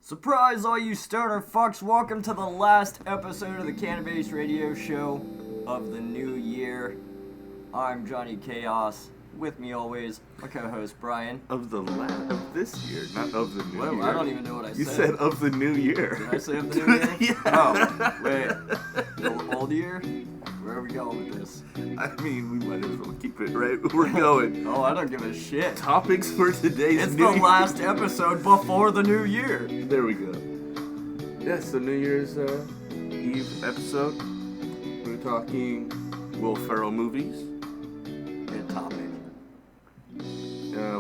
Surprise, all you stoner fucks! Welcome to the last episode of the CannaBase Radio Show of the new year. I'm Johnny Chaos. With me always, my co-host Brian. Of this year, not of the new year. I don't even know what I said. You said of the new year. Did I say of the new year? Yeah. Oh, wait. The old year? Where are we going with this? I mean, we might as well keep it right where we're going. Oh, I don't give a shit. Topics for today's It's new the last episode before the new year. There we go. Yeah, so New Year's Eve episode. We're talking Will Ferrell movies. Good topic.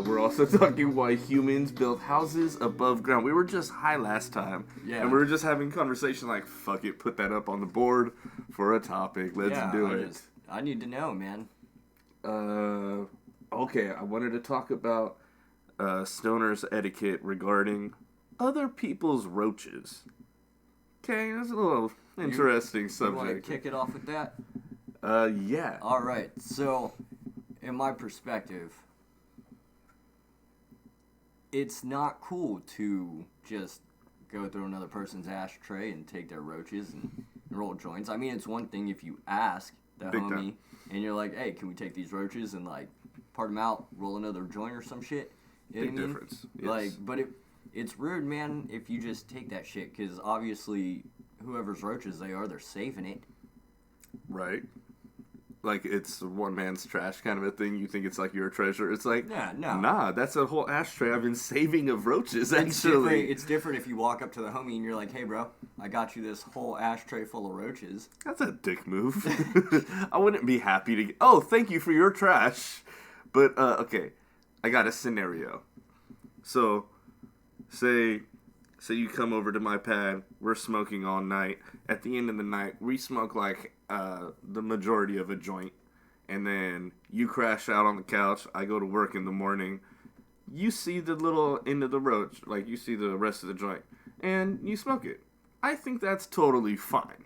We're also talking why humans build houses above ground. We were just high last time. Yeah. And we were just having conversation like, fuck it, put that up on the board for a topic. Let's do it. I need to know, man. Okay, I wanted to talk about stoner's etiquette regarding other people's roaches. Okay, that's a little interesting subject. You want to kick it off with that? Yeah. Alright, so, in my perspective, it's not cool to just go through another person's ashtray and take their roaches and roll joints. I mean, it's one thing if you ask the Big homie time. and you're like, hey, can we take these roaches and, like, part them out, roll another joint or some shit? You know Big what I mean? difference. Yes. Like, but it's rude, man, if you just take that shit, because obviously whoever's roaches they are, they're saving it. Right. Like, it's one man's trash kind of a thing. You think it's like your treasure. It's like, Yeah, no. nah, that's a whole ashtray I've been saving of roaches, actually. It's different if you walk up to the homie and you're like, hey, bro, I got you this whole ashtray full of roaches. That's a dick move. I wouldn't be happy to... Oh, thank you for your trash. But, okay, I got a scenario. So, say you come over to my pad, we're smoking all night. At the end of the night, we smoke like the majority of a joint. And then you crash out on the couch, I go to work in the morning. You see the little end of the roach, like you see the rest of the joint, and you smoke it. I think that's totally fine.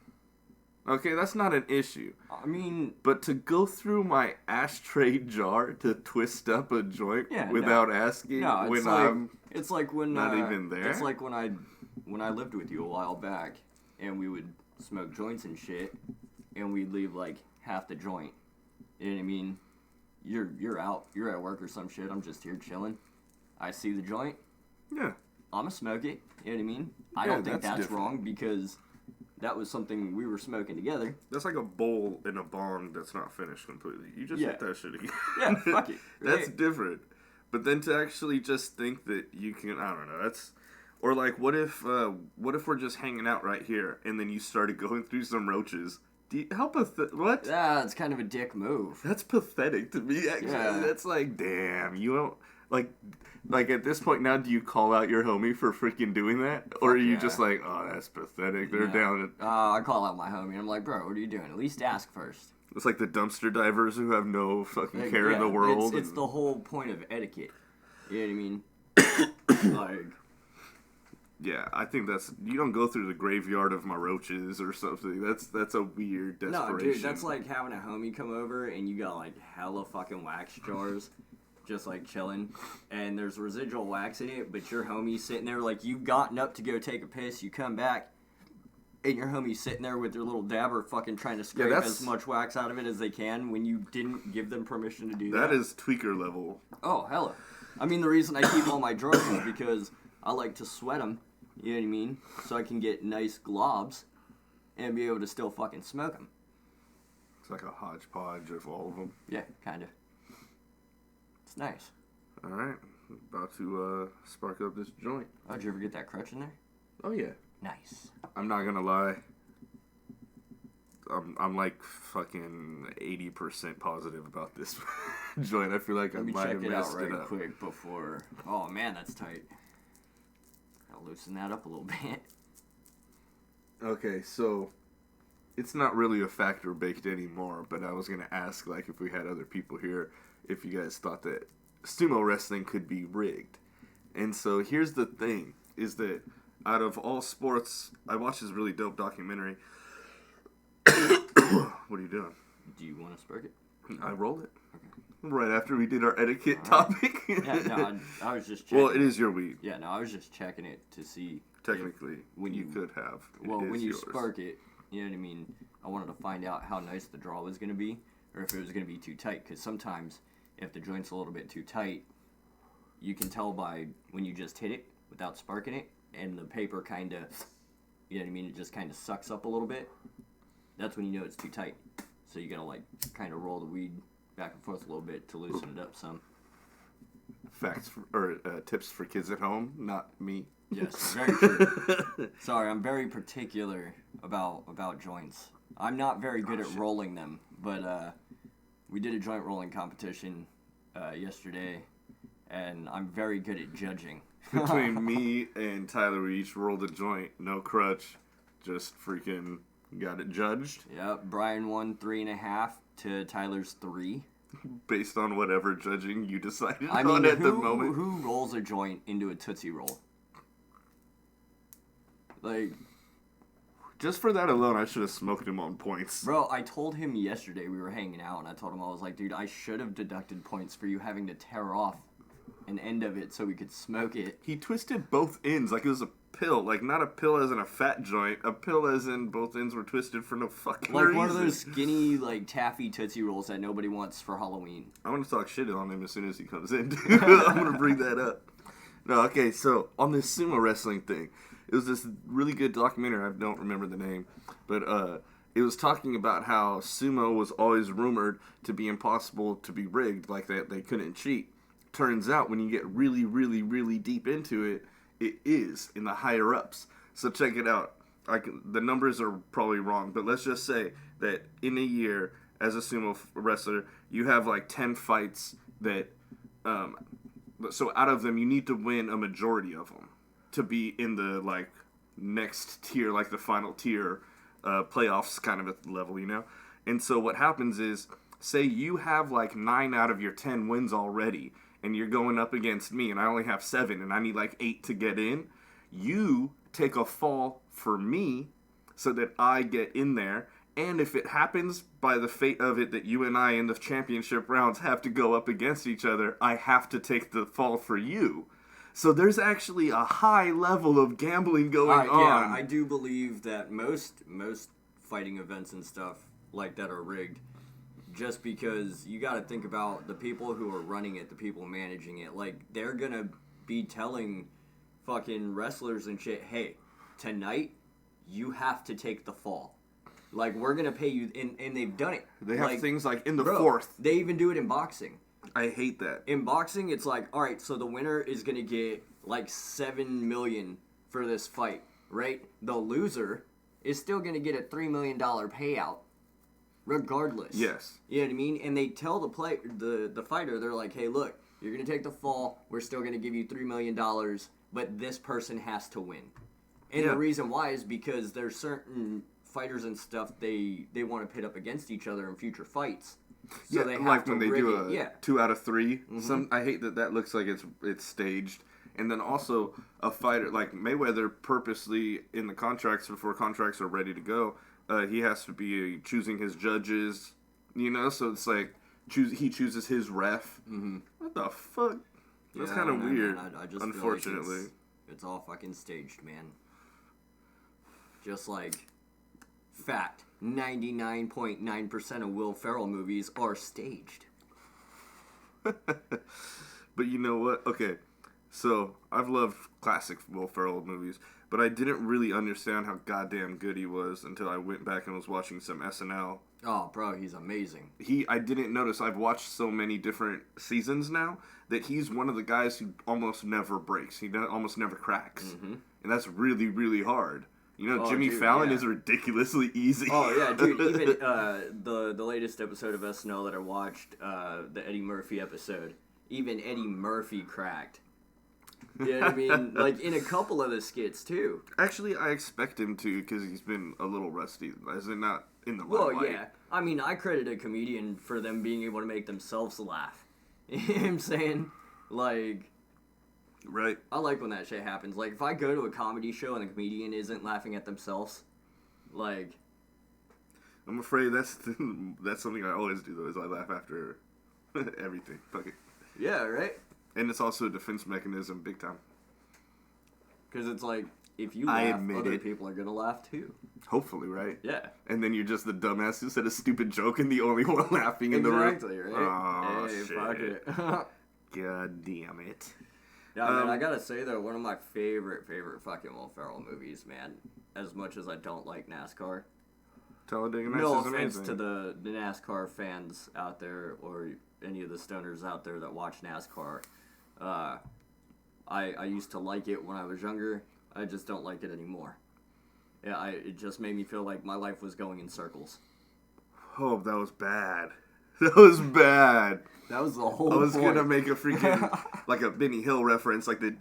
Okay, that's not an issue. I mean... But to go through my ashtray jar to twist up a joint without asking when I'm it's like when not even there? It's like when I lived with you a while back, and we would smoke joints and shit, and we'd leave like half the joint. You know what I mean? You're out. You're at work or some shit. I'm just here chilling. I see the joint. Yeah. I'ma smoke it. You know what I mean? I Yeah, don't think that's that's different. wrong because that was something we were smoking together. That's like a bowl in a bong that's not finished completely. You just hit that shit again. Yeah, fuck it. That's Right. different. But then to actually just think that you can, I don't know, that's... Or like, what if we're just hanging out right here, and then you started going through some roaches? What? Yeah, it's kind of a dick move. That's pathetic to me, actually. Yeah. That's like, damn, you don't... Like at this point now, do you call out your homie for freaking doing that? Or are you just like, oh, that's pathetic, they're down... I call out my homie, and I'm like, bro, what are you doing? At least ask first. It's like the dumpster divers who have no fucking care in the world. It's the whole point of etiquette. You know what I mean? Like... Yeah, I think that's... You don't go through the graveyard of my roaches or something. That's a weird desperation. No, dude, that's like having a homie come over and you got like hella fucking wax jars just like chilling and there's residual wax in it, but your homie's sitting there like you've gotten up to go take a piss, you come back and your homie's sitting there with their little dabber fucking trying to scrape as much wax out of it as they can when you didn't give them permission to do that. That is tweaker level. Oh, hella. I mean, the reason I keep all my drawers is because I like to sweat them, you know what I mean? So I can get nice globs and be able to still fucking smoke them. It's like a hodgepodge of all of them. Yeah, kind of. It's nice. All right, about to spark up this joint. Oh, did you ever get that crutch in there? Oh yeah. Nice. I'm not gonna lie. I'm like fucking 80% positive about this joint. I feel like I might have messed Let me check it out it right up. quick before... Oh, man, that's tight. I'll loosen that up a little bit. Okay, so it's not really a factor baked anymore, but I was gonna ask, like, if we had other people here, if you guys thought that sumo wrestling could be rigged. And so here's the thing, is that out of all sports, I watched this really dope documentary. What are you doing? Do you want to spark it? I rolled it. Okay. Right after we did our etiquette topic. Yeah, no, I was just checking. Well, it is your weed. Yeah, no, I was just checking it to see. Technically, when you could have. When you yours. spark it, you know what I mean? I wanted to find out how nice the draw was going to be, or if it was going to be too tight. Because sometimes, if the joint's a little bit too tight, you can tell by when you just hit it without sparking it, and the paper kind of, you know what I mean? It just kind of sucks up a little bit. That's when you know it's too tight. So you got to, like, kind of roll the weed back and forth a little bit to loosen it up some. Tips for kids at home, not me. Yes, very true. Sorry, I'm very particular about joints. I'm not very good at rolling them, but we did a joint rolling competition yesterday, and I'm very good at judging. Between me and Tyler, we each rolled a joint, no crutch, just freaking got it judged. Yep, Brian won 3.5 to Tyler's 3. Based on whatever judging you decided I mean, on at the moment. Who rolls a joint into a Tootsie Roll? Like, just for that alone, I should have smoked him on points. Bro, I told him yesterday we were hanging out, and I told him, I was like, dude, I should have deducted points for you having to tear off an end of it so we could smoke it. He twisted both ends like it was a pill. Like, not a pill as in a fat joint. A pill as in both ends were twisted for no fucking reason. Like one of those skinny, like, taffy Tootsie Rolls that nobody wants for Halloween. I want to talk shit on him as soon as he comes in. I'm going to bring that up. No, okay, so on this sumo wrestling thing, it was this really good documentary. I don't remember the name, but it was talking about how sumo was always rumored to be impossible to be rigged, like that they couldn't cheat. Turns out when you get really, really, really deep into it, it is in the higher ups. So check it out. The numbers are probably wrong, but let's just say that in a year, as a sumo wrestler, you have like 10 fights that, so out of them, you need to win a majority of them to be in the, like, next tier, like the final tier, playoffs kind of at the level, you know? And so what happens is, say you have, like, 9 out of your 10 wins already, and you're going up against me, and I only have 7, and I need, like, 8 to get in, you take a fall for me so that I get in there, and if it happens by the fate of it that you and I in the championship rounds have to go up against each other, I have to take the fall for you. So there's actually a high level of gambling going on. Yeah, I do believe that most fighting events and stuff like that are rigged. Just because you got to think about the people who are running it, the people managing it. Like, they're going to be telling fucking wrestlers and shit, hey, tonight you have to take the fall. Like, we're going to pay you, and they've done it. They have things like in the fourth. They even do it in boxing. I hate that. In boxing, it's like, all right, so the winner is going to get like $7 million for this fight, right? The loser is still going to get a $3 million payout, regardless. Yes. You know what I mean? And they tell the fighter, they're like, hey, look, you're going to take the fall. We're still going to give you $3 million, but this person has to win. And the reason why is because there's certain fighters and stuff they want to pit up against each other in future fights. So they have like to when they rig do it. 2 out of 3. Mm-hmm. I hate that looks like it's staged. And then also a fighter like Mayweather purposely in the contracts before contracts are ready to go, he has to be choosing his judges, you know. So it's like he chooses his ref. Mm-hmm. What the fuck? That's kind of weird. Man, I just unfortunately, feel like it's all fucking staged, man. Just like fact. 99.9% of Will Ferrell movies are staged. But you know what? Okay, so I've loved classic Will Ferrell movies, but I didn't really understand how goddamn good he was until I went back and was watching some SNL. Oh, bro, he's amazing. I didn't notice. I've watched so many different seasons now that he's one of the guys who almost never breaks. He almost never cracks. Mm-hmm. And that's really, really hard. You know, Jimmy Fallon is ridiculously easy. Oh, yeah, dude. Even the latest episode of SNL that I watched, the Eddie Murphy episode, even Eddie Murphy cracked. You know what I mean? Like, in a couple of the skits, too. Actually, I expect him to, because he's been a little rusty, as in not in the limelight. Well, yeah. I mean, I credit a comedian for them being able to make themselves laugh. You know what I'm saying? Like... Right. I like when that shit happens. Like, if I go to a comedy show and the comedian isn't laughing at themselves, like... I'm afraid that's something I always do, though, is I laugh after Everything. Fuck it. Yeah, right? And it's also a defense mechanism, big time. Because it's like, if you I laugh, admit other it. people are going to laugh too. Hopefully, right? Yeah. And then you're just the dumbass who said a stupid joke and the only one laughing in the room. Exactly, right? Oh, hey, shit. fuck it. God damn it. Yeah, man, I gotta say, though, one of my favorite fucking Will Ferrell movies, man, as much as I don't like NASCAR. Talladega Nights No is offense amazing. to the NASCAR fans out there or any of the stoners out there that watch NASCAR. I used to like it when I was younger. I just don't like it anymore. Yeah, it just made me feel like my life was going in circles. Oh, that was bad. That was bad. That was the whole I was point. gonna make a freaking like a Benny Hill reference, like the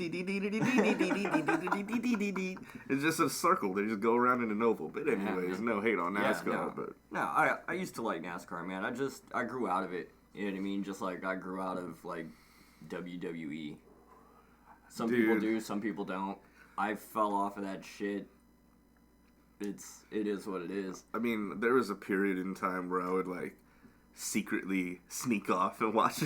it's just a circle. They just go around in an oval. But anyways, no hate on NASCAR, but no, I used to like NASCAR, man. I grew out of it. You know what I mean? Just like I grew out of like WWE. Some people do, some people don't. I fell off of that shit. It is what it is. I mean, there was a period in time where I would like secretly sneak off and watch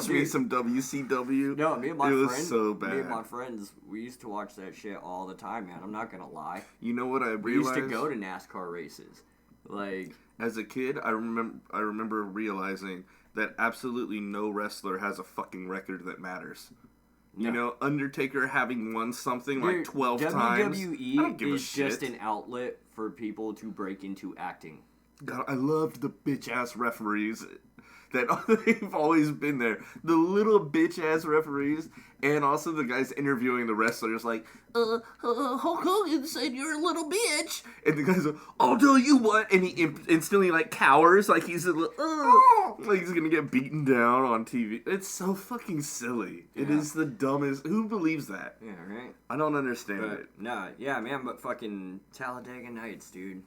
me some WCW. No, me and my it friends, was so bad. Me and my friends, we used to watch that shit all the time, man. I'm not gonna lie. You know what I We realized? used to go to NASCAR races, like As a kid, I remember realizing that absolutely no wrestler has a fucking record that matters. You know, Undertaker having won something like 12 times. I don't give WWE a is just shit. an outlet for people to break into acting. God, I loved the bitch-ass referees that they've always been there. The little bitch-ass referees, and also the guys interviewing the wrestlers like, Hulk Hogan said you're a little bitch. And the guy's like, I'll tell you what. And he instantly, like, cowers, like he's a little, like he's gonna get beaten down on TV. It's so fucking silly. Yeah. It is the dumbest. Who believes that? Yeah, right? I don't understand But, it. no, yeah, man, but fucking Talladega Nights, dude.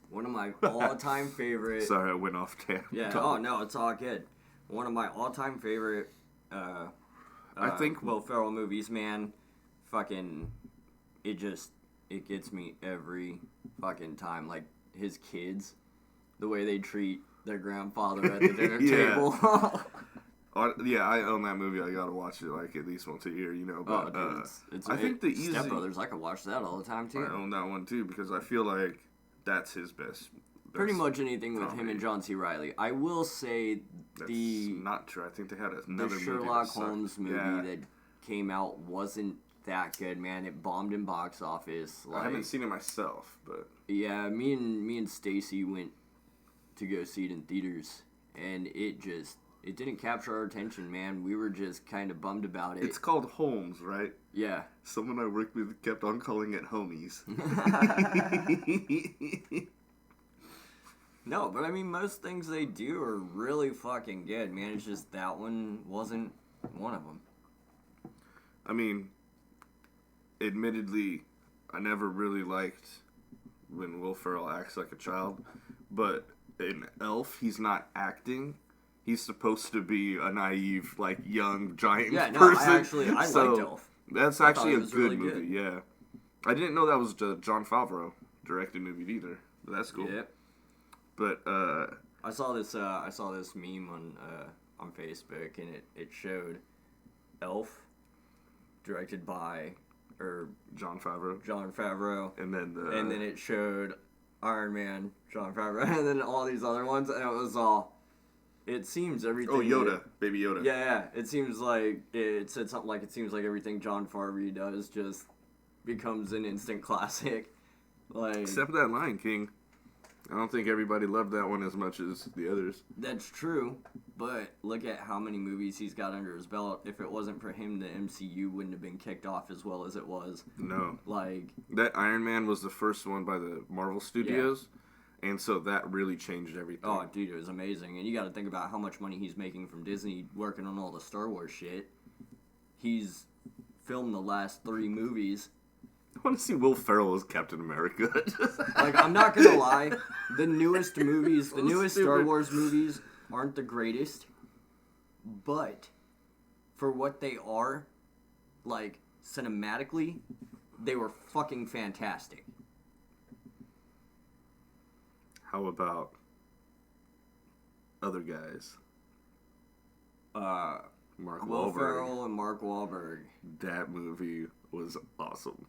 One of my all-time favorite... Sorry, I went off tab. Yeah, oh, no, it's all good. One of my all-time favorite, I think Will Ferrell movies, man. Fucking, it gets me every fucking time. Like, his kids, the way they treat their grandfather at the dinner table. Yeah, I own that movie. I gotta watch it like at least once a year, you know. But it's I think the easy. Step Brothers, I could watch that all the time, too. I own that one too because I feel like that's his best. Pretty much anything with him comedy. and John C. Reilly. I will say That's the not true. I think they had another movie Sherlock that sucked. Holmes movie that came out wasn't that good, man. It bombed in box office. Like, I haven't seen it myself, but yeah, me and Stacy went to go see it in theaters, and it didn't capture our attention, man. We were just kind of bummed about it. it's called Holmes, right? Yeah. Someone I worked with kept on calling it Homies. No, but I mean, most things they do are really fucking good, man. It's just that one wasn't one of them. I mean, admittedly, I never really liked when Will Ferrell acts like a child, but in Elf, he's not acting. He's supposed to be a naive, like, young, giant person. I liked Elf. That's I actually thought it a was good really movie, good. yeah. I didn't know that was Jon Favreau directed movie either, but that's cool. Yep. But, I saw this meme on Facebook, and it showed Elf, directed by Jon Favreau. Jon Favreau, And then and then it showed Iron Man, Jon Favreau, and then all these other ones, and it was all. It seems everything. Oh, Yoda, Baby Yoda. Yeah. It seems like it said something like it seems like everything Jon Favreau does just becomes an instant classic. Like Except that Lion King. I don't think everybody loved that one as much as the others. that's true, but look at how many movies he's got under his belt. If it wasn't for him, the MCU wouldn't have been kicked off as well as it was. No. Like That Iron Man was the first one by the Marvel Studios, and so that really changed everything. oh, dude, it was amazing. And you got to think about how much money he's making from Disney working on all the Star Wars shit. He's filmed the last 3 movies. I want to see Will Ferrell as Captain America. Like, I'm not gonna lie, the newest movies, the So newest Star stupid. Wars movies aren't the greatest, but for what they are, like, cinematically, they were fucking fantastic. How about other guys? Mark Will Wahlberg. Ferrell and Mark Wahlberg. That movie was awesome.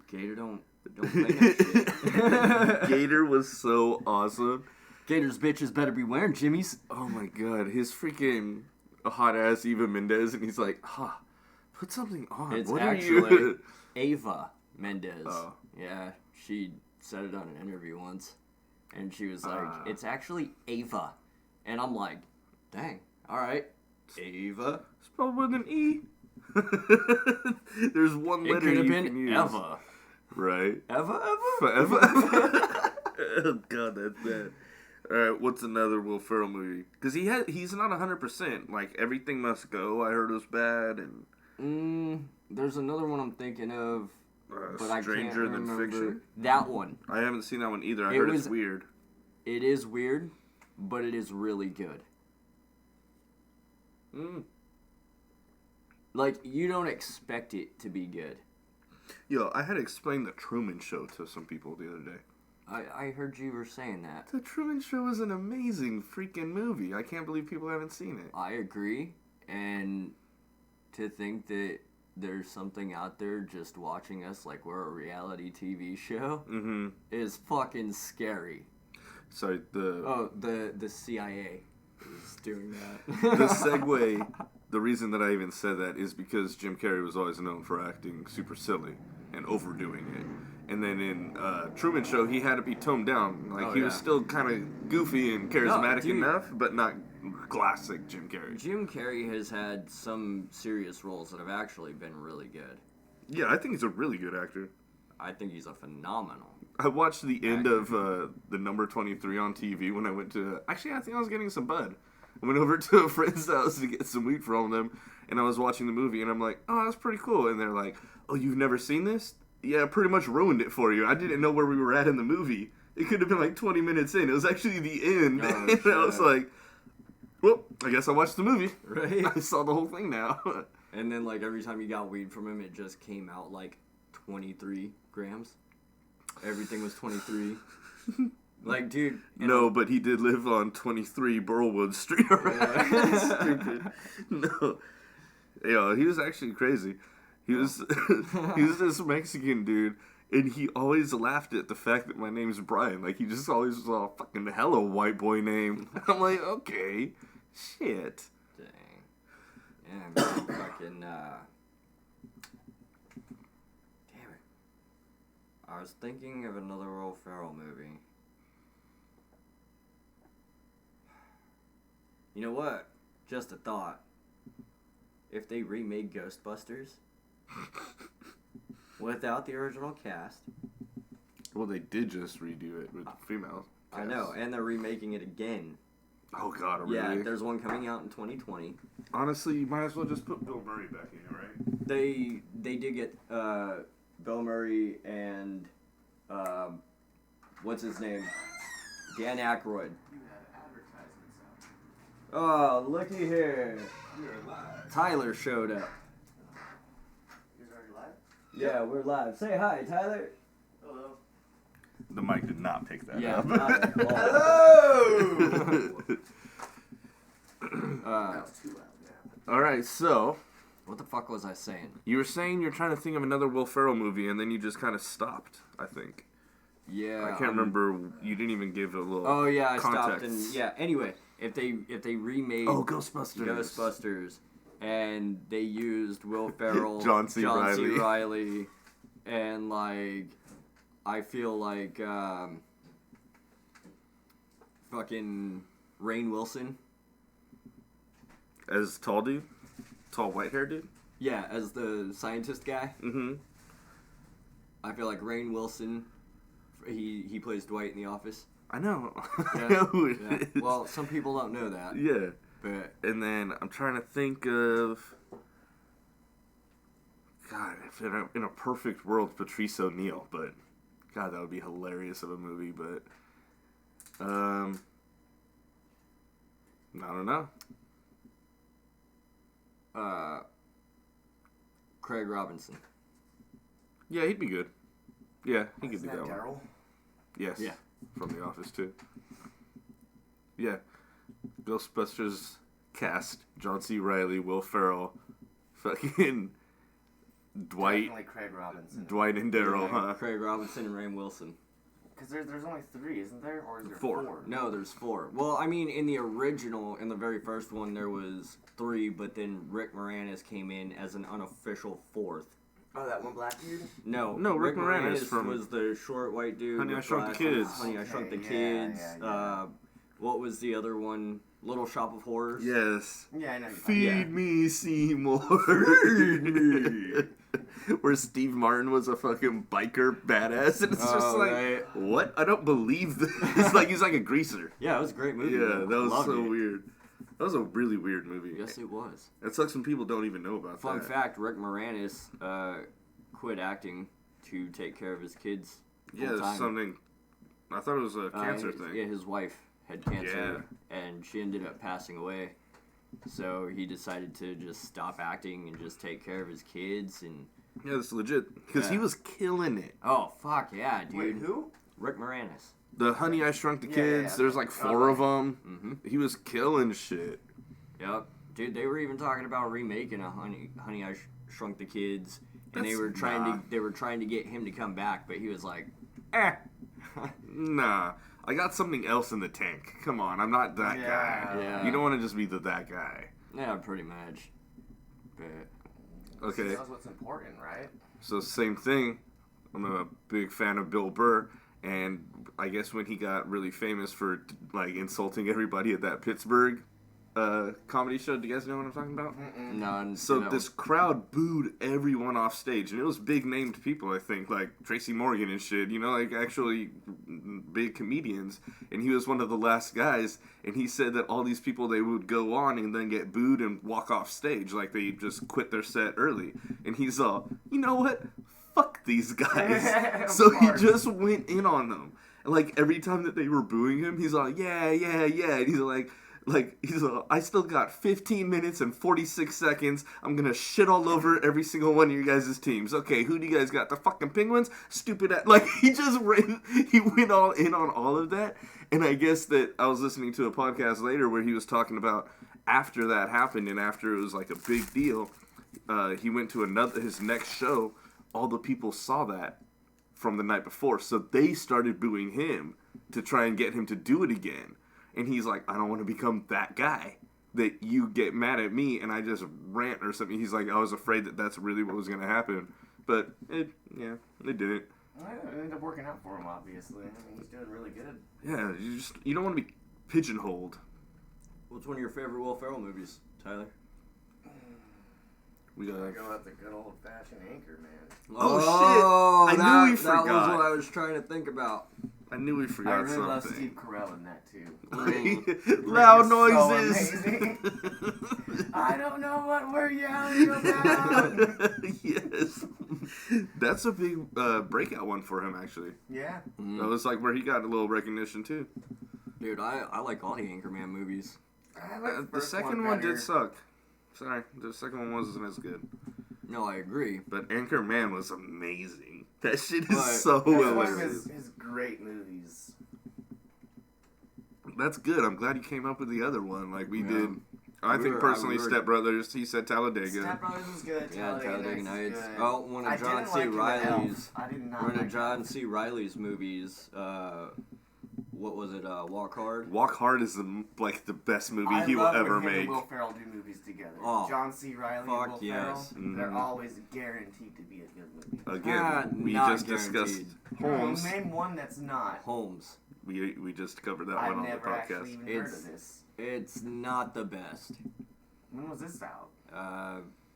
Gator don't play that shit. Gator was so awesome. Gator's bitches better be wearing jimmies. Oh my god, his freaking hot ass Eva Mendes, and he's like, put something on. It's what actually are you? Ava Mendes. Oh. Yeah, she said it on an interview once, and she was like, "It's actually Ava," and I'm like, "Dang, all right, Ava." Spelled with an E. There's one It letter could have you been can use. Eva. Right. Eva. Forever. Oh god, that's bad. Alright, what's another Will Ferrell movie? Because he's not 100%. Like, Everything Must Go, I heard was bad, and... There's another one I'm thinking of, but I can't Stranger Than remember. Fiction? That one. I haven't seen that one either. I heard it's weird. It is weird, but it is really good. Like, you don't expect it to be good. Yo, I had to explain The Truman Show to some people the other day. I heard you were saying that. The Truman Show is an amazing freaking movie. I can't believe people haven't seen it. I agree, and to think that there's something out there just watching us like we're a reality TV show is fucking scary. Sorry, the CIA is doing that. The segue, the reason that I even said that is because Jim Carrey was always known for acting super silly and overdoing it. And then in Truman Show, he had to be toned down. Like, he was still kind of goofy and charismatic enough, but not classic Jim Carrey. Jim Carrey has had some serious roles that have actually been really good. Yeah, I think he's a really good actor. I think he's a phenomenal. I watched the end of the number 23 on TV when I went to... Actually, I think I was getting some bud. I went over to a friend's house to get some weed from them, and I was watching the movie, and I'm like, oh, that's pretty cool. And they're like, oh, you've never seen this? Yeah, pretty much ruined it for you. I didn't know where we were at in the movie. It could have been like 20 minutes in. It was actually the end. Oh, and I was like, well, I guess I watched the movie. Right? I saw the whole thing now. And then, like, every time you got weed from him, it just came out like 23 grams. Everything was 23. Like, dude. No, but he did live on 23 Burlwood Street. Stupid. No. Yeah, he was actually crazy. He was this Mexican dude, and he always laughed at the fact that my name's Brian. Like, he just always saw fucking hella white boy name. I'm like, okay, shit. Dang. Yeah, man, fucking, damn it. I was thinking of another Will Ferrell movie. You know what? Just a thought. If they remade Ghostbusters without the original cast. Well, they did just redo it with females. I know, and they're remaking it again. Oh, God, really? Yeah, there's one coming out in 2020. Honestly, you might as well just put Bill Murray back in it, right? They did get Bill Murray and what's his name? Dan Aykroyd. You have advertisements up. Oh, looky here. You're live. Tyler showed up. You're already live? Yeah, we're live. Say hi, Tyler. Hello. The mic did not pick that Yeah. up. Hello! That was too loud. Yeah. Alright, so... What the fuck was I saying? You were saying you're trying to think of another Will Ferrell movie, and then you just kind of stopped, I think. Yeah. I can't remember. You didn't even give a little Oh yeah, I context. stopped and yeah. Anyway, if they remade Ghostbusters, and they used Will Ferrell, John C. Reilly, and like I feel like fucking Rainn Wilson. As tall dude? Tall white hair dude? Yeah, as the scientist guy. Mm-hmm. I feel like Rainn Wilson. He plays Dwight in The Office. I know. Yeah. I know who it Yeah. is. Well, some people don't know that. Yeah. But And then I'm trying to think of... God, if in a perfect world, Patrice O'Neal, but... God, that would be hilarious of a movie, but... I don't know. Craig Robinson. Yeah, he'd be good. Yeah, he could Isn't be that one. Daryl? Yes. Yeah. From The Office, too. Yeah. Ghostbusters cast John C. Reilly, Will Ferrell, fucking Dwight Definitely Craig Robinson. and Daryl, huh? Craig Robinson and Rainn Wilson. Because there's only 3, isn't there? Or is there Four. 4? No, there's 4. Well, I mean, in the original, in the very first one, there was 3, but then Rick Moranis came in as an unofficial 4th. Oh, that one black dude? No, Rick Moranis from was the short white dude. Honey, I with Shrunk the glasses. Kids. Honey, I Shrunk the Okay, Kids. yeah. What was the other one? Little Shop of Horrors. Yes. Yeah, I know. Feed Yeah. me, Seymour. Where Steve Martin was a fucking biker badass, and it's just like, right. what? I don't believe this. It's like he's like a greaser. Yeah, it was a great movie. Yeah, that was Loved so it. weird. That was a really weird movie. Yes, it was. It sucks when people don't even know about Fun that. fact: Rick Moranis quit acting to take care of his kids. Yeah, full-time. it's something. I thought it was a cancer thing. Yeah, his wife had cancer, and she ended up passing away. So he decided to just stop acting and just take care of his kids. And Yeah, that's legit. Because he Yeah. was killing it. oh fuck yeah, dude! Wait, who? Rick Moranis. The Honey, I Shrunk the Yeah, Kids, yeah. there's like 4 of them. Mm-hmm. He was killing shit. Yep, dude. They were even talking about remaking a Honey, I Shrunk the Kids, and they That's- were trying nah. to get him to come back, but he was like, Nah, I got something else in the tank. Come on, I'm not that Yeah. guy. Yeah. You don't want to just be that guy. yeah, pretty much. But Okay, That's what's important, right? so same thing. I'm a big fan of Bill Burr, and I guess when he got really famous for like insulting everybody at that Pittsburgh comedy show, do you guys know what I'm talking about? no, So this crowd booed everyone off stage, and it was big named people, I think, like Tracy Morgan and shit, you know, like actually big comedians. And he was one of the last guys, and he said that all these people, they would go on and then get booed and walk off stage, like they just quit their set early. And he's all, you know what? Fuck these guys. So he just went in on them. And like every time that they were booing him, he's all, yeah. And he's like, I still got 15 minutes and 46 seconds. I'm gonna shit all over every single one of you guys' teams. Okay, who do you guys got? The fucking Penguins? Stupid ass. Like, he went all in on all of that. And I guess that I was listening to a podcast later where he was talking about after that happened and after it was like a big deal, he went to his next show. All the people saw that from the night before. So they started booing him to try and get him to do it again. And he's like, I don't want to become that guy that you get mad at me and I just rant or something. He's like, I was afraid that that's really what was going to happen. But it didn't. Well, it ended up working out for him, obviously. I mean, he's doing really good. Yeah, you don't want to be pigeonholed. What's one of your favorite Will Ferrell movies, Tyler? We got I go out the good old-fashioned Anchor, man. Oh, shit! I knew we That was forgot. what I was trying to think about. I knew we I forgot really love something. Steve Carell in that, too. Loud So noises. amazing. I don't know what we're yelling about. Yes, that's a big breakout one for him. Actually, Yeah. that was like where he got a little recognition too. Dude, I like all the Anchorman movies. I like The first second one better. did suck. Sorry, the second one wasn't as good. No, I agree. But Anchorman was amazing. That shit is But so That's one of hilarious. his great movies. That's good. I'm glad you came up with the other one like we Yeah. did. I We think were- personally, we were- Step Brothers. He said Talladega. Step Brothers was good. Yeah, Talladega Nights. was good. Oh, one I of John didn't C. like him in Reilly's. Elf. I did not One of like John Elf. C. Reilly's movies. What was it? Walk Hard. Walk Hard is the best movie I he will love ever when him make. and Will Ferrell do movies together. Oh, John C. Reilly fuck and Will yes. Ferrell, they're Mhm. always guaranteed to be a good movie. Again, we not just discussed guaranteed. Holmes. Name one that's not. Holmes. We just covered that I've one on the never actually podcast. even heard It's- of this. It's not the best. When was this out?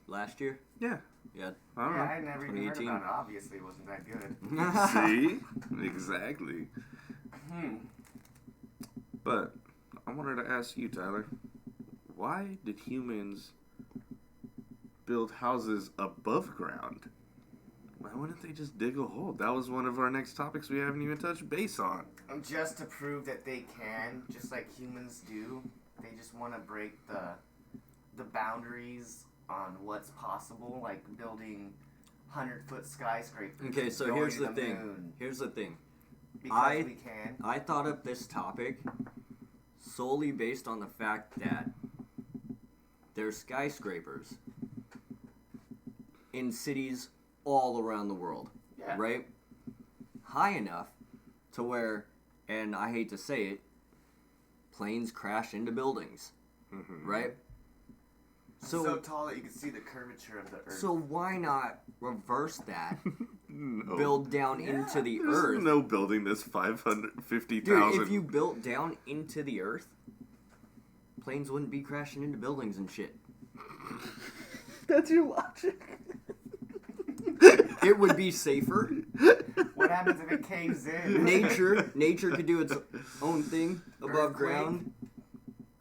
Last year. Yeah. Yeah. I don't Yeah, I never even heard 2018. about it. Obviously, it wasn't that good. know. See? Exactly. But I wanted to ask you, Tyler, why did humans build houses above ground? Why wouldn't they just dig a hole? That was one of our next topics we haven't even touched base on. Just to prove that they can, just like humans do, they just want to break the boundaries on what's possible, like building 100-foot skyscrapers. Okay, so going here's to the thing. moon Here's the thing. Because we can. I thought up this topic solely based on the fact that there's skyscrapers in cities all around the world, Yeah. right? High enough to where, and I hate to say it, planes crash into buildings, right? So tall that you can see the curvature of the earth. So why not reverse that? No. Build down into the There's earth. no building that's 550,000. Dude, if you built down into the earth, planes wouldn't be crashing into buildings and shit. That's your logic. It would be safer. What happens if it caves in? Nature could do its own thing above Earthquake. ground.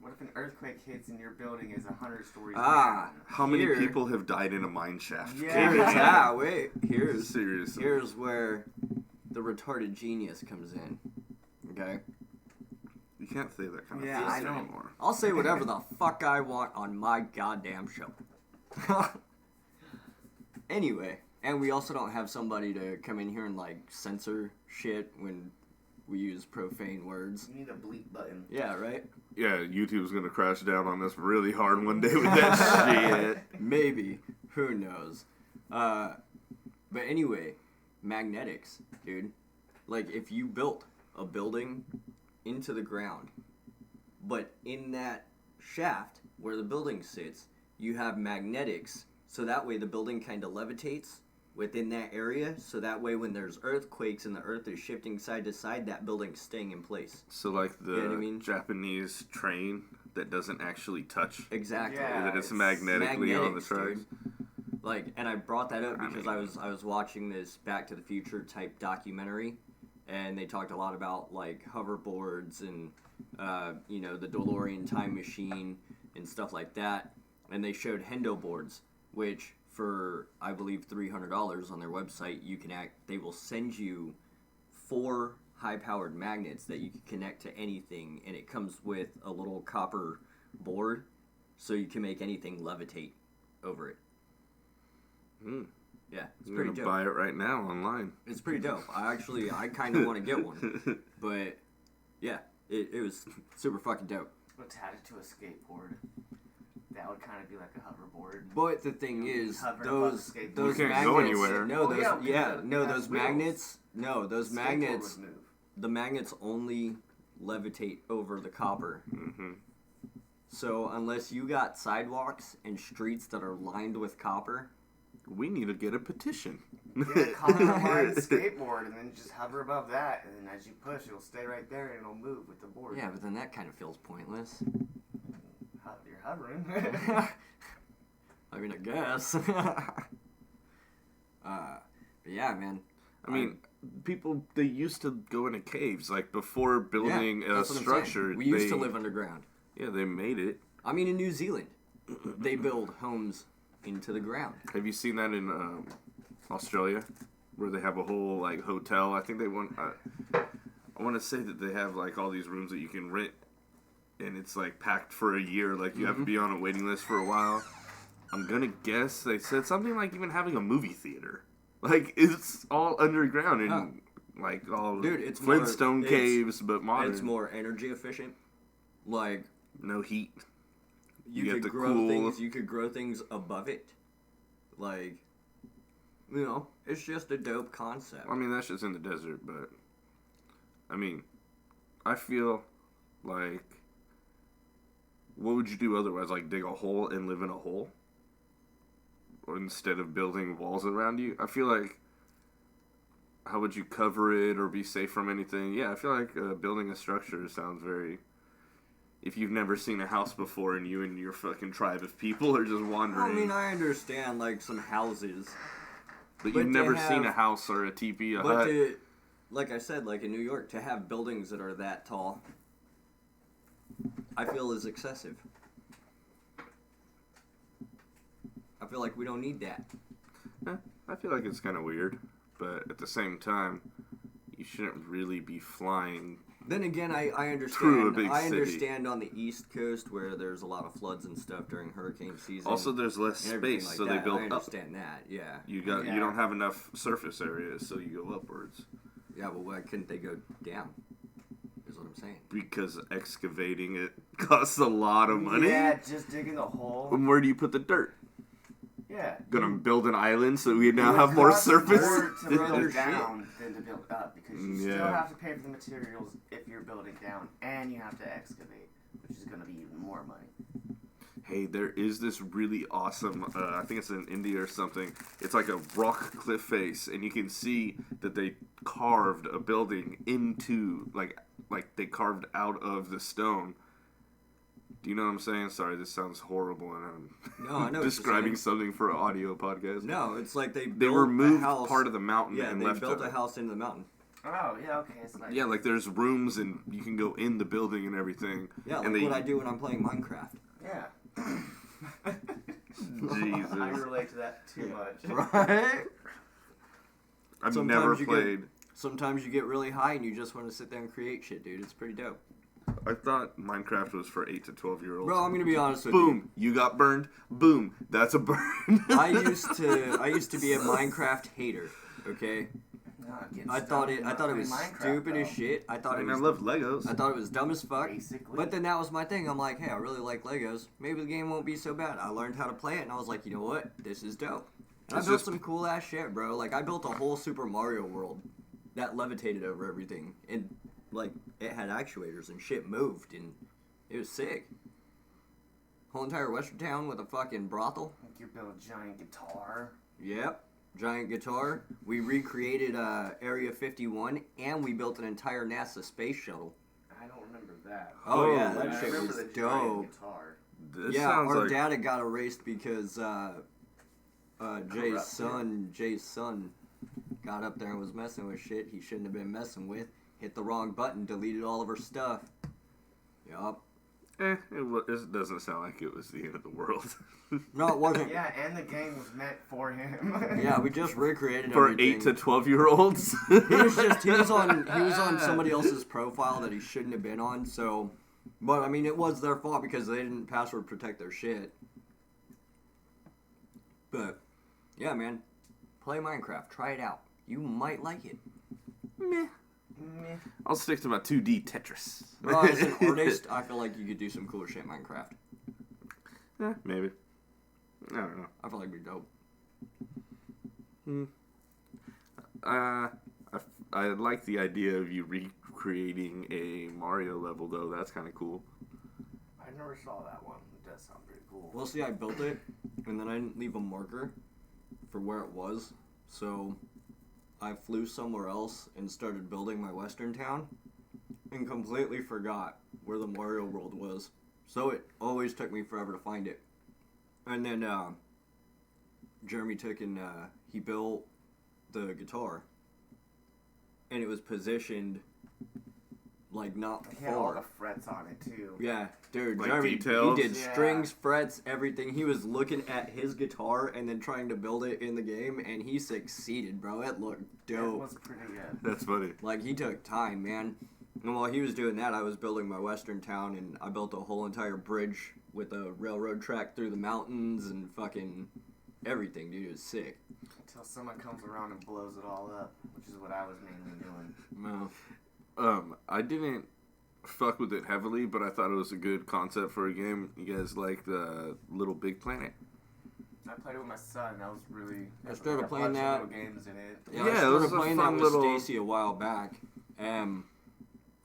What if an earthquake hits and your building is 100 stories Ah. down? How many Here- people have died in a mine shaft? Yeah. caving in? Yeah, wait. Seriously. Here's where the retarded genius comes in. Okay? You can't say that kind of Yeah, thing I know. anymore. I'll say whatever the fuck I want on my goddamn show. Anyway, and we also don't have somebody to come in here and like censor shit when we use profane words. You need a bleep button. Yeah, right? Yeah, YouTube's gonna crash down on us really hard one day with that shit. Maybe. Who knows? But anyway, magnetics, dude. Like, if you built a building into the ground, but in that shaft where the building sits, you have magnetics, so that way the building kind of levitates within that area, so that way when there's earthquakes and the earth is shifting side to side, that building's staying in place. So like the You know what I mean? Japanese train that doesn't actually touch, Exactly. Yeah. that it's It's magnetically on the magnetics, tracks. dude. Like, and I brought that up because I was watching this Back to the Future type documentary, and they talked a lot about like hoverboards and you know, the DeLorean time machine and stuff like that, and they showed Hendo boards, which for I believe $300 on their website they will send you 4 high-powered magnets that you can connect to anything, and it comes with a little copper board, so you can make anything levitate over it. Yeah, it's I'm pretty gonna dope. buy it right now online. It's pretty dope. I kind of want to get one, but yeah, it was super fucking dope. Attach it to a skateboard. That would kind of be like a hoverboard. But the thing is, Hover above those the skateboard. those You can't magnets. go anywhere. No, Oh, those yeah, yeah, because no, it has those wheels. magnets. No, those Skateboard magnets. would move. The magnets only levitate over the copper. So unless you got sidewalks and streets that are lined with copper, We need to get a petition. Get a copper-lined skateboard and then just hover above that, and then as you push, it'll stay right there and it'll move with the board. yeah, but then that kind of feels pointless. You're hovering. I mean, I guess. But yeah, man. I mean, people, they used to go into caves, like, before building a that's what I'm structure. saying. We used to live underground. Yeah, they made it. I mean, in New Zealand, they build homes into the ground. Have you seen that in Australia, where they have a whole, like, hotel? I think they want, I want to say that they have, like, all these rooms that you can rent, and it's, like, packed for a year. Like, you have to be on a waiting list for a while. I'm gonna guess they said something like even having a movie theater. Like, it's all underground and, like, all Dude, it's Flintstone more, caves, but modern. It's more energy efficient. Like, No heat. you get could the grow cool- things. You could grow things above it. Like, you know, it's just a dope concept. I mean, that's just in the desert, but, I mean, I feel like, what would you do otherwise? Like, dig a hole and live in a hole? Or instead of building walls around you? I feel like, how would you cover it or be safe from anything? Yeah, I feel like building a structure sounds very... If you've never seen a house before and you and your fucking tribe of people are just wandering... I mean, I understand, like, some houses. but but you've never to seen have- a house or a teepee, a But hut. to, like I said, like in New York, to have buildings that are that tall, I feel is excessive. I feel like we don't need that. I feel like it's kind of weird, but at the same time, you shouldn't really be flying. Then again, I understand. Through a big I city. understand on the East Coast where there's a lot of floods and stuff during hurricane season. Also, there's less and everything space, like so that. they build I up. understand that. Yeah. You Yeah. don't have enough surface area, so you go upwards. Yeah, but why couldn't they go down? is what I'm saying. Because excavating it costs a lot of money. Yeah, just digging the hole. And where do you put the dirt? Yeah. Gonna build an island so we now It have more costs surface? more to Their build shit. down than to build up because you still Yeah. have to pay for the materials if you're building down, and you have to excavate, which is going to be even more money. Hey, there is this really awesome, I think it's in India or something. It's like a rock cliff face, and you can see that they carved a building into, like they carved out of the stone. Do you know what I'm saying? Sorry, this sounds horrible, and I'm No, I know what you're describing saying. something for an audio podcast. No, it's like they They built removed a house. part of the mountain Yeah, and they left built it. a house into the mountain. Oh, yeah, okay. It's like Yeah, like there's rooms and you can go in the building and everything. Yeah, and like what I do when I'm playing Minecraft. Yeah. Jesus. I relate to that too much. Right? I've Sometimes never you played. Sometimes you get really high and you just want to sit there and create shit, dude. It's pretty dope. I thought Minecraft was for 8 to 12-year-olds. Bro, I'm gonna be honest with Boom, you got burned. Boom, that's a burn. you. I used to be a Minecraft hater. Okay, I thought it was stupid as shit. I thought I it mean, I was love Legos. I thought it was dumb as fuck. Basically. But then that was my thing. I'm like, hey, I really like Legos. Maybe the game won't be so bad. I learned how to play it, and I was like, you know what? This is dope. And I It's built just- some cool ass shit, bro. Like I built a whole Super Mario world that levitated over everything, and like it had actuators and shit moved, and it was sick. Whole entire Western Town with a fucking brothel. Like you build a giant guitar. Yep. Giant guitar. We recreated Area 51, and we built an entire NASA space shuttle. I don't remember that. Oh, yeah, Oh, that I shit remember was the dope. giant guitar. This Yeah, sounds our like dad had got erased because Jay's son got up there and was messing with shit he shouldn't have been messing with. Hit the wrong button, deleted all of our stuff. Yup. it doesn't sound like it was the end of the world. No, it wasn't. Yeah, and the game was meant for him. Yeah, we just recreated For everything. 8 to 12-year-olds. he was on somebody else's profile that he shouldn't have been on, so but I mean it was their fault because they didn't password protect their shit. But yeah, man. Play Minecraft, try it out. You might like it. Meh. Meh. I'll stick to my 2D Tetris. Well, as an artist, I feel like you could do some cool shit in Minecraft. Maybe. I don't know. I feel like it'd be dope. I like the idea of you recreating a Mario level, though. That's kind of cool. I never saw that one. It does sound pretty cool. Well, see, I built it, and then I didn't leave a marker for where it was, so I flew somewhere else and started building my Western town, and completely forgot where the Mario world was. So it always took me forever to find it. And then Jeremy took and he built the guitar, and it was positioned like not He had all far. the frets on it too. Yeah, dude, Like Jeremy, details? he did Yeah. strings, frets, everything. He was looking at his guitar and then trying to build it in the game, and he succeeded, bro. It looked It dope. was pretty good. That's funny. Like, he took time, man. And while he was doing that, I was building my Western town, and I built a whole entire bridge with a railroad track through the mountains and fucking everything, dude. It was sick. Until someone comes around and blows it all up, which is what I was mainly doing. No. I didn't fuck with it heavily, but I thought it was a good concept for a game. You guys like the Little Big Planet? I played it with my son. That was really. I started had a playing bunch of that. little games in it. Yeah, Yeah, I it started was a playing fun that with little- Stacy a while back, and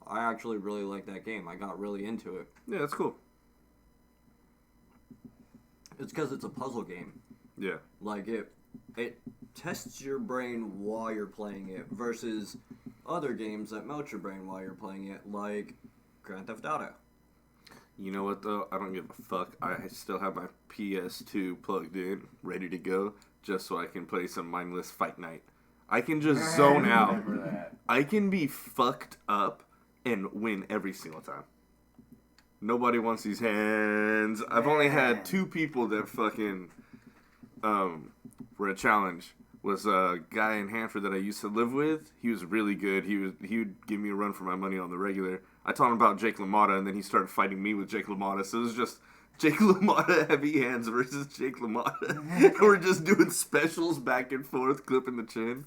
I actually really liked that game. I got really into it. Yeah, that's cool. It's because it's a puzzle game. Yeah. Like, it tests your brain while you're playing it versus other games that melt your brain while you're playing it, like Grand Theft Auto. You know what, though? I don't give a fuck. I still have my PS2 plugged in, ready to go, just so I can play some mindless Fight Night. I can just zone I out. remember that. I can be fucked up and win every single time. Nobody wants these hands. I've only had Man. 2 people that fucking were a challenge. Was a guy in Hanford that I used to live with. He was really good. He would give me a run for my money on the regular. I taught him about Jake LaMotta, and then he started fighting me with Jake LaMotta. So it was just Jake LaMotta heavy hands versus Jake LaMotta. We're just doing specials back and forth, clipping the chin.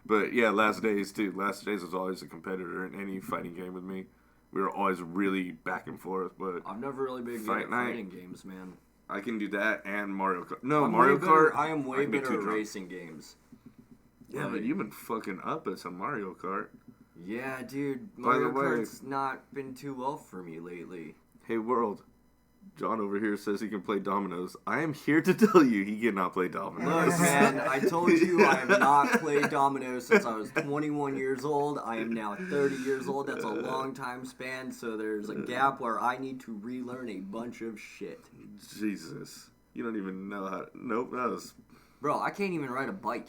But yeah, Last Days too. Last Days was always a competitor in any fighting game with me. we were always really back and forth. But I've never really been good Fight at Night. fighting games, man. I can do that and Mario Kart. No, I'm Mario way better- Kart. I am way can be better too at drunk. racing games. Yeah, but you've been fucking up at some Mario Kart. Yeah, dude. By the Mario way- Kart's not been too well for me lately. Hey, world. John over here says he can play dominoes. I am here to tell you he cannot play dominoes. Look, man, I told you I have not played dominoes since I was 21 years old. I am now 30 years old. That's a long time span, so there's a gap where I need to relearn a bunch of shit. Jesus. You don't even know how to... Nope, that was... Bro, I can't even ride a bike.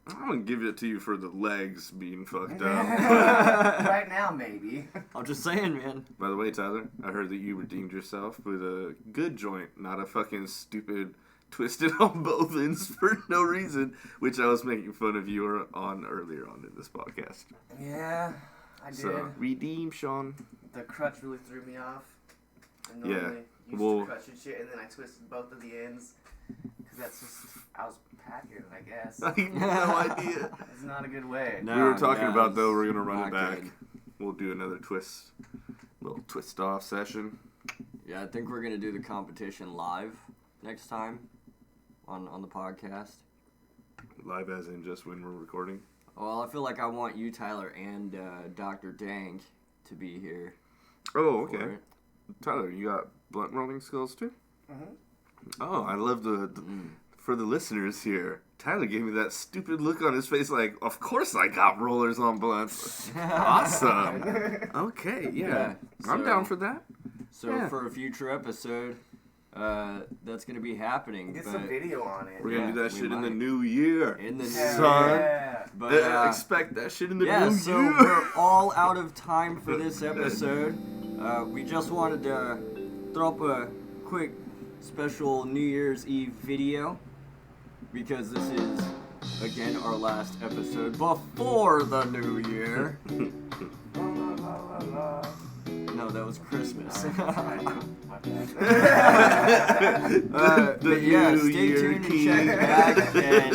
I'm going to give it to you for the legs being fucked up. Right now, maybe. I'm just saying, man. By the way, Tyler, I heard that you redeemed yourself with a good joint, not a fucking stupid twisted on both ends for no reason, which I was making fun of you on earlier on in this podcast. Yeah, I did. So, redeem, Sean. The crutch really threw me off. I Yeah, normally use well- the crutch and shit, and then I twisted both of the ends. Because that's just, I was packing, I guess. I have no idea. It's not a good way. No. We were talking yeah, about, though, it's we're going to run not it back. good. We'll do another little twist off session. Yeah, I think we're going to do the competition live next time on the podcast. Live as in just when we're recording. Well, I feel like I want you, Tyler, and Dr. Dank to be here. Oh, for okay. it. Tyler, you got blunt rolling skills too? Mm-hmm. Oh, I love the for the listeners here. Tyler gave me that stupid look on his face like, of course I got rollers on blunts. Awesome. Okay, yeah. I'm so- down for that. So Yeah. for a future episode, that's going to be happening. Get but some video on it. We're going to Yeah, do that we shit in the might. new year. in the new Son. year. Yeah. But, Expect that shit in the yeah, new so year. we're all out of time for this episode. We just wanted to throw up a quick special New Year's Eve video because this is, again, our last episode before the new year. No, that was Christmas. But yeah, New stay Year tuned and King. check back. And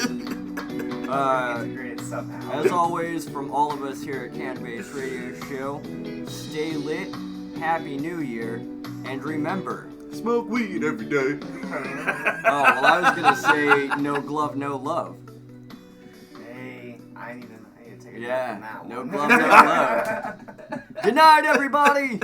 Integrate it somehow. as always, from all of us here at CannaBase Radio Show, stay lit, Happy New Year, and remember... Smoke weed every day. Oh, well, I was going to say no glove, no love. Hey, I need to take a break Yeah, from that no one. glove, no love. Good night, everybody!